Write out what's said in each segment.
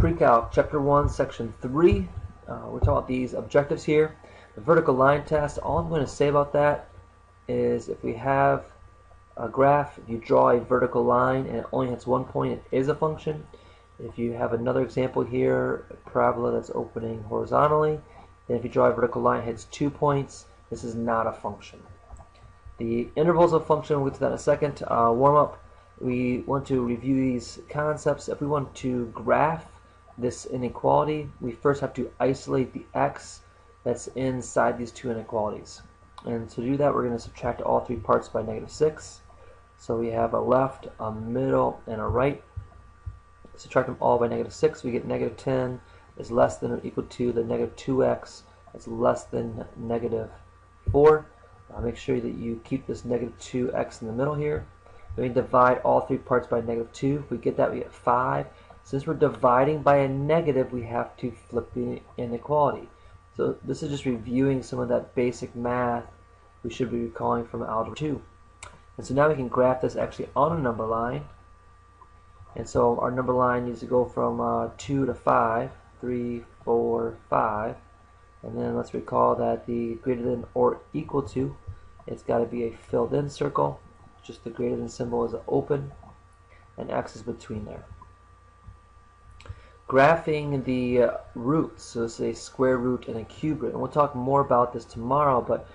Precalc, Chapter 1, Section 3. We're talking about these objectives here. The vertical line test, all I'm going to say about that is if we have a graph, if you draw a vertical line and it only has one point, it is a function. If you have another example here, a parabola that's opening horizontally, then if you draw a vertical line, it hits 2 points, this is not a function. The intervals of function, we'll get to that in a second. Warm up, we want to review these concepts. If we want to graph this inequality, we first have to isolate the x that's inside these two inequalities. And to do that, we're going to subtract all three parts by -6. So we have a left, a middle, and a right. Subtract them all by -6, we get -10 is less than or equal to the -2x that's less than -4. Make sure that you keep this -2x in the middle here. Then we divide all three parts by -2. If we get that, we get 5. Since we're dividing by a negative, we have to flip the inequality. So this is just reviewing some of that basic math we should be recalling from Algebra 2. And so now we can graph this actually on a number line. And so our number line needs to go from 2 to 5, 3, 4, 5. And then let's recall that the greater than or equal to, it's got to be a filled in circle. Just the greater than symbol is open, and x is between there. Graphing the roots, so this is a square root and a cube root. And we'll talk more about this tomorrow, but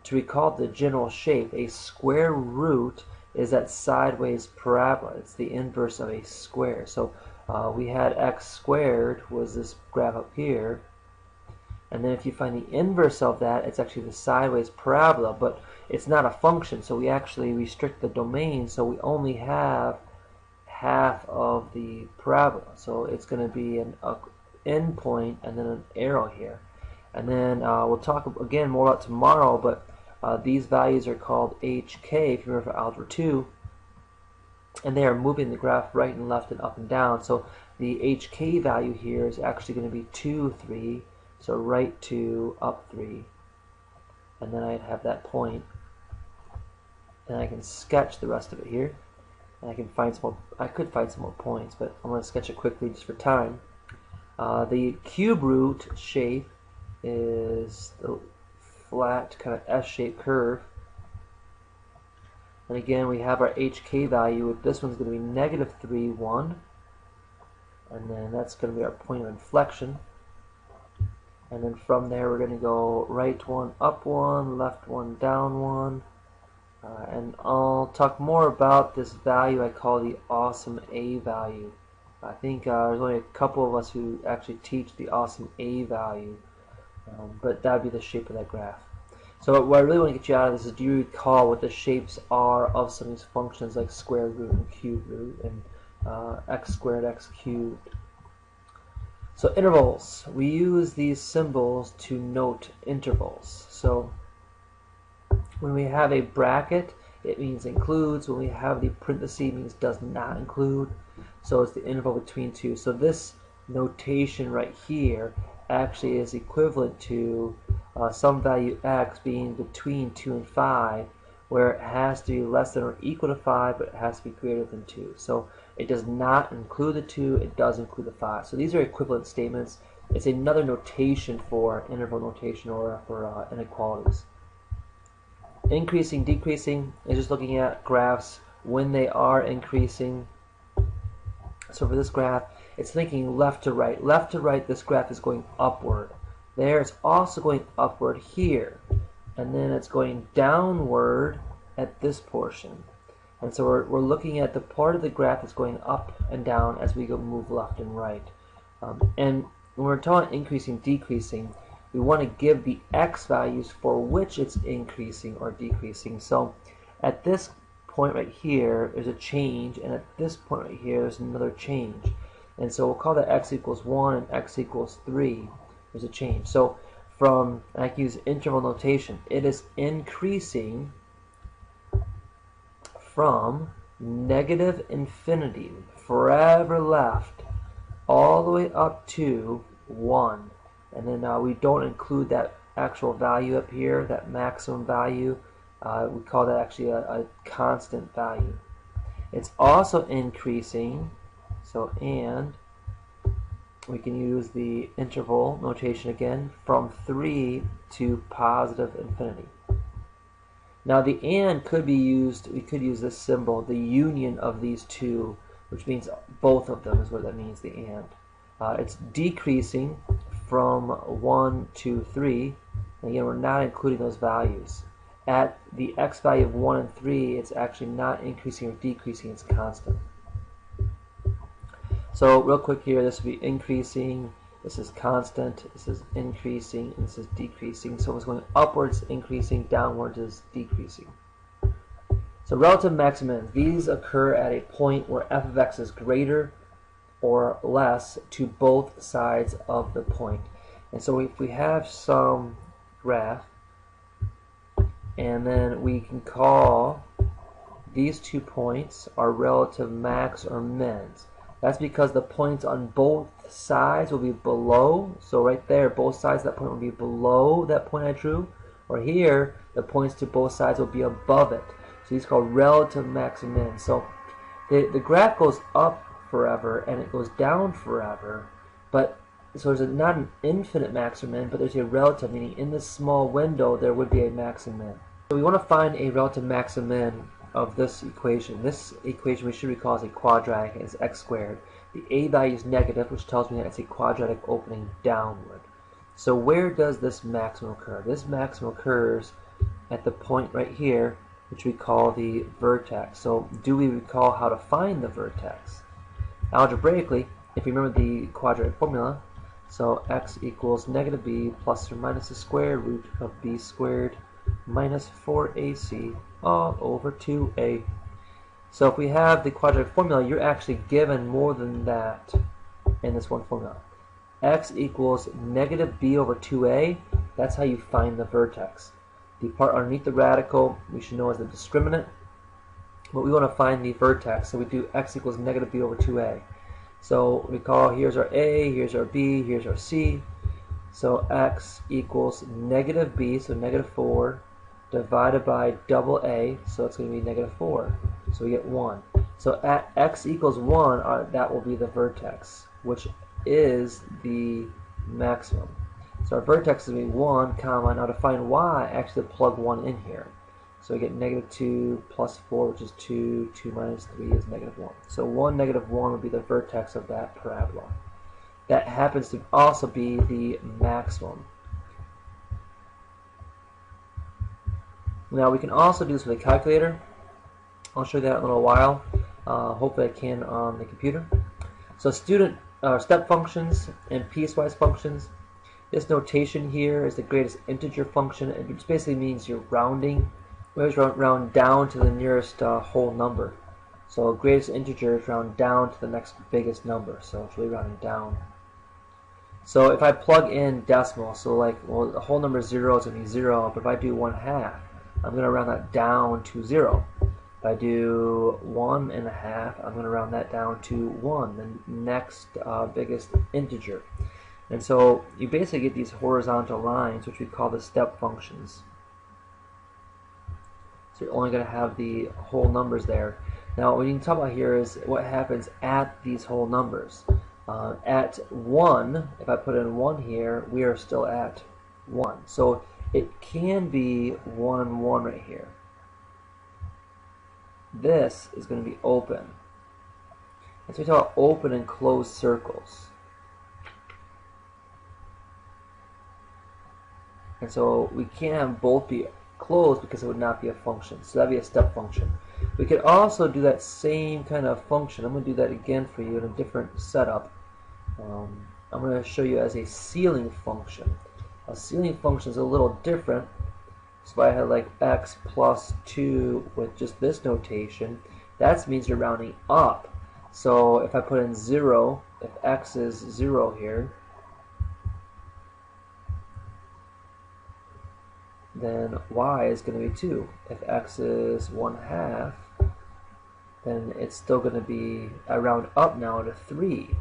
to recall the general shape, a square root is that sideways parabola. It's the inverse of a square. So we had x squared was this graph up here. And then if you find the inverse of that, it's actually the sideways parabola, but it's not a function, so we actually restrict the domain, so we only have half of the parabola. So it's going to be an end point and then an arrow here. And then we'll talk again more about tomorrow, but these values are called HK, if you remember for Algebra 2, and they are moving the graph right and left and up and down. So the HK value here is actually going to be 2, 3, so right 2, up 3, and then I'd have that point, and I can sketch the rest of it here, and I could find some more points, but I'm going to sketch it quickly just for time. The cube root shape is the flat kind of S-shaped curve, and again we have our HK value. This one's going to be -3, 1, and then that's going to be our point of inflection. And then from there we're going to go right 1, up 1, left 1, down 1. And I'll talk more about this value I call the awesome A value. I think there's only a couple of us who actually teach the awesome A value. But that would be the shape of that graph. So what I really want to get you out of this is, do you recall what the shapes are of some of these functions like square root and cube root and x squared, x cubed? So intervals, we use these symbols to note intervals. So when we have a bracket, it means includes. When we have the parenthesis, it means does not include. So it's the interval between two. So this notation right here actually is equivalent to some value x being between 2 and 5, where it has to be less than or equal to 5, but it has to be greater than 2. So it does not include the 2, it does include the 5. So these are equivalent statements. It's another notation for interval notation or for inequalities. Increasing, decreasing is just looking at graphs when they are increasing. So for this graph, it's thinking left to right. Left to right, this graph is going upward. There, it's also going upward here. And then it's going downward at this portion. And so we're looking at the part of the graph that's going up and down as we move left and right. And when we're talking increasing, decreasing, we want to give the x values for which it's increasing or decreasing. So at this point right here, there's a change, and at this point right here, there's another change. And so we'll call that x equals 1 and x equals 3. There's a change. So from, I can use interval notation, it is increasing from -infinity, forever left, all the way up to 1. And then we don't include that actual value up here, that maximum value. We call that actually a constant value. It's also increasing, so and we can use the interval notation again from 3 to positive infinity. Now the and could be used, we could use this symbol, the union of these two, which means both of them is what that means, the and. It's decreasing from 1 to 3. And again, we're not including those values. At the x value of 1 and 3, it's actually not increasing or decreasing, it's constant. So real quick here, this will be increasing, this is constant, this is increasing, and this is decreasing. So it's going upwards, increasing, downwards is decreasing. So relative maximums, these occur at a point where f of x is greater or less to both sides of the point. And so if we have some graph, and then we can call these 2 points our relative max or mins. That's because the points on both sides will be below. So right there, both sides of that point will be below that point I drew. Or here, the points to both sides will be above it. So these are called relative max and min. So the graph goes up forever and it goes down forever. But so there's not an infinite max or min, but there's a relative, meaning in this small window there would be a max and min. So we want to find a relative max and min of this equation. This equation we should recall as a quadratic, as x squared. The a value is negative, which tells me that it's a quadratic opening downward. So where does this maximum occur? This maximum occurs at the point right here, which we call the vertex. So do we recall how to find the vertex? Algebraically, if you remember the quadratic formula, so x equals negative b plus or minus the square root of b squared minus 4ac all over 2a. So if we have the quadratic formula, you're actually given more than that in this one formula. X equals negative b over 2a. That's how you find the vertex. The part underneath the radical we should know as the discriminant. But we want to find the vertex, so we do x equals negative b over 2a. So recall, here's our a, here's our b, here's our c. So x equals negative b, so negative 4, divided by double a, so it's going to be negative 4. So we get 1. So at x equals 1, that will be the vertex, which is the maximum. So our vertex is going to be 1, comma. Now to find y, actually plug 1 in here. So we get negative 2 plus 4, which is 2. 2 minus 3 is negative 1. So 1, negative 1 would be the vertex of that parabola. That happens to also be the maximum. Now we can also do this with a calculator. I'll show you that in a little while. Hopefully I can on the computer. So step functions and piecewise functions. This notation here is the greatest integer function. It just basically means you're rounding. We always round down to the nearest whole number. So greatest integer is round down to the next biggest number. So it's really rounding down. So if I plug in decimal, so like, well, the whole number 0 is going to be 0, but if I do 1/2, I'm going to round that down to 0. If I do 1.5, I'm going to round that down to 1, the next biggest integer. And so you basically get these horizontal lines, which we call the step functions. So you're only going to have the whole numbers there. Now what you can talk about here is what happens at these whole numbers. At 1, if I put in 1 here, we are still at 1. So it can be 1, 1 right here. This is going to be open. And so we talk about open and closed circles. And so we can't have both be closed because it would not be a function. So that would be a step function. We could also do that same kind of function. I'm going to do that again for you in a different setup. I'm going to show you as a ceiling function. A ceiling function is a little different. So if I had like x plus 2 with just this notation, that means you're rounding up. So if I put in 0, if x is 0 here, then y is going to be 2. If x is 1/2, then it's still going to be, I round up now to 3.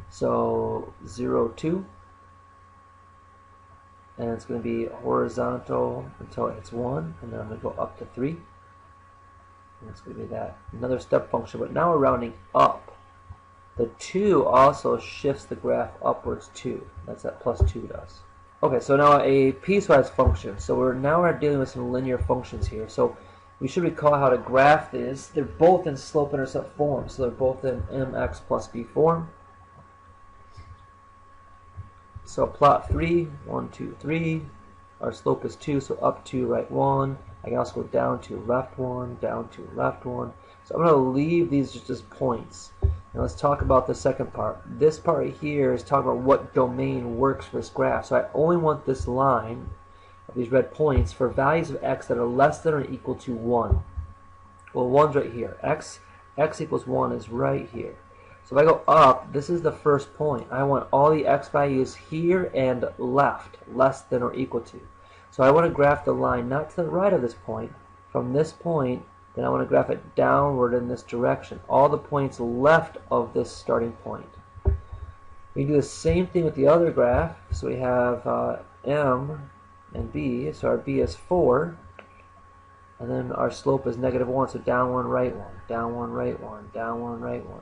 So 0, 2, and it's going to be horizontal until it hits 1, and then I'm going to go up to 3, and it's going to be that. Another step function, but now we're rounding up. The 2 also shifts the graph upwards too. That's what plus 2 does. Okay, so now a piecewise function. So we're dealing with some linear functions here. So we should recall how to graph this. They're both in slope-intercept form. So they're both in mx plus b form. So plot 3, 1, 2, 3. Our slope is 2, so up 2, right 1. I can also go down 2, left 1, down 2, left 1. So I'm going to leave these just as points. Now let's talk about the second part. This part right here is talking about what domain works for this graph. So I only want this line of these red points for values of x that are less than or equal to 1. Well, 1's right here. X equals 1 is right here. So if I go up, this is the first point. I want all the x values here and left, less than or equal to. So I want to graph the line not to the right of this point. From this point, then I want to graph it downward in this direction. All the points left of this starting point. We do the same thing with the other graph. So we have m and b. So our b is 4. And then our slope is -1. So down 1, right 1. Down 1, right 1. Down 1, right 1.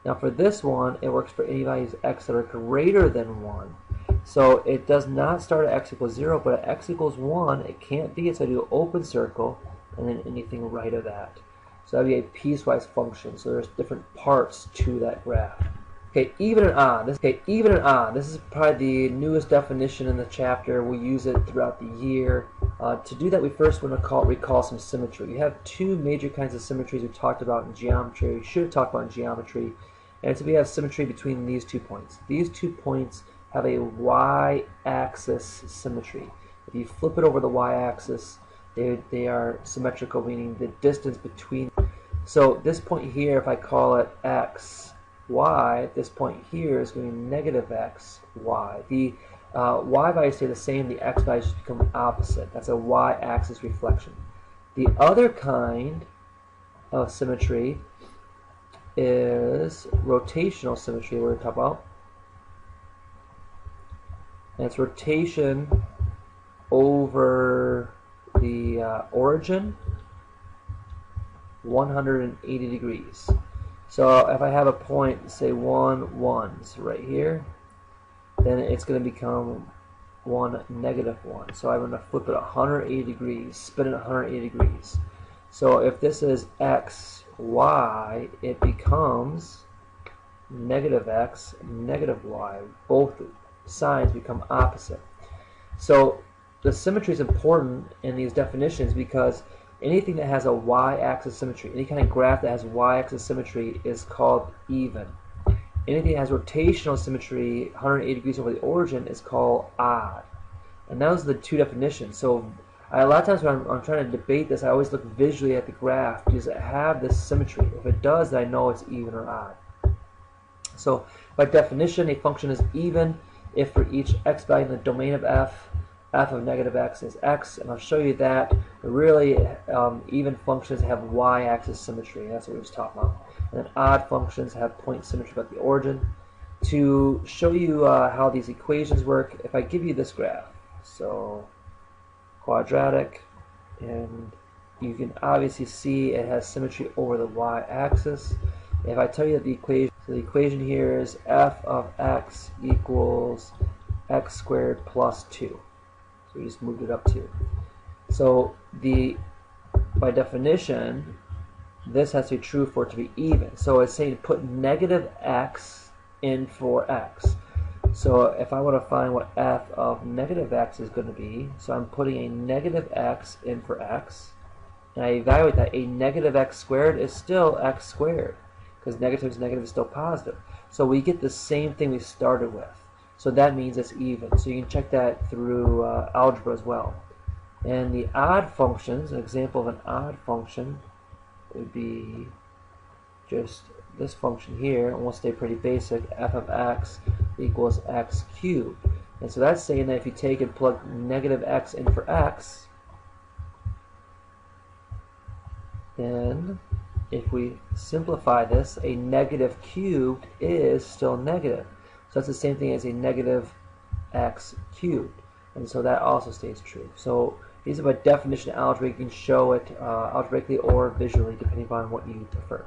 Now for this one, it works for any values x that are greater than 1. So it does not start at x equals 0, but at x equals 1, it can't be it. So I do an open circle, and then anything right of that. So that would be a piecewise function. So there's different parts to that graph. Okay, even and odd. This is probably the newest definition in the chapter. We use it throughout the year. To do that, we first want to recall some symmetry. We have two major kinds of symmetries we talked about in geometry. We should have talked about in geometry. And so we have symmetry between these 2 points. These 2 points have a y-axis symmetry. If you flip it over the y-axis, they are symmetrical, meaning the distance between. So this point here, if I call it x, y, this point here is going to be negative x, y. The y values stay the same, the x values just become opposite. That's a y-axis reflection. The other kind of symmetry is rotational symmetry we're going to talk about. And it's rotation over the origin 180 degrees. So if I have a point, say 1, 1, so right here, then it's going to become 1, -1. So I'm going to flip it 180 degrees, spin it 180 degrees. So if this is x, y, it becomes -x, -y. Both signs become opposite. So the symmetry is important in these definitions because anything that has a y-axis symmetry, any kind of graph that has y-axis symmetry is called even. Anything that has rotational symmetry, 180 degrees over the origin, is called odd. And those are the two definitions. So a lot of times when I'm trying to debate this, I always look visually at the graph. Does it have this symmetry? If it does, then I know it's even or odd. So by definition, a function is even if for each x value in the domain of f, f of -x is x, and I'll show you that. But really, even functions have y-axis symmetry. That's what we were just talking about. And then odd functions have point symmetry about the origin. To show you how these equations work, if I give you this graph, so quadratic, and you can obviously see it has symmetry over the y-axis. If I tell you that the equation here is f of x equals x squared plus 2. So we just moved it up 2. So by definition, this has to be true for it to be even. So it's saying put -x in for x. So if I want to find what f of -x is going to be, so I'm putting a -x in for x, and I evaluate that a -x squared is still x squared, because negative is negative is still positive. So we get the same thing we started with. So that means it's even. So you can check that through algebra as well. And the odd functions, an example of an odd function would be just this function here, and we'll stay pretty basic, f of x equals x cubed. And so that's saying that if you take and plug -x in for x, then if we simplify this, a negative cubed is still negative. So that's the same thing as a -x cubed. And so that also stays true. So these are by definition algebra. You can show it algebraically or visually, depending on what you prefer.